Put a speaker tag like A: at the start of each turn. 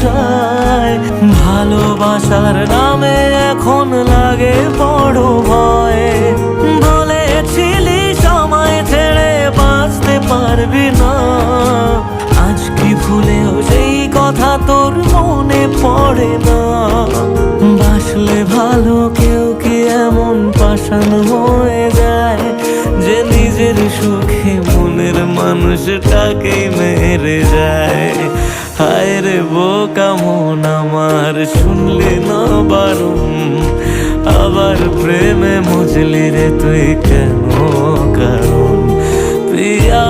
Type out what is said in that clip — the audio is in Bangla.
A: যায়। ভালোবাসার নামে এখন লাগে বড় ভয়। বলেছিলি সময় ছেড়ে বাঁচতে পারবি না, আজ কি ভুলেও সেই কথা তোর মনে পড়ে না? বাসলে ভালো কেউ কি এমন পাষাণ হয়ে যায় যে নিজের সুখে মনের মানুষটাকেই মেরে যায়? হায় রে বোকা মন আমার, শুনলি না বারণ, আবার প্রেমে মজলি রে তুই কেন কারণ? প্রিয়া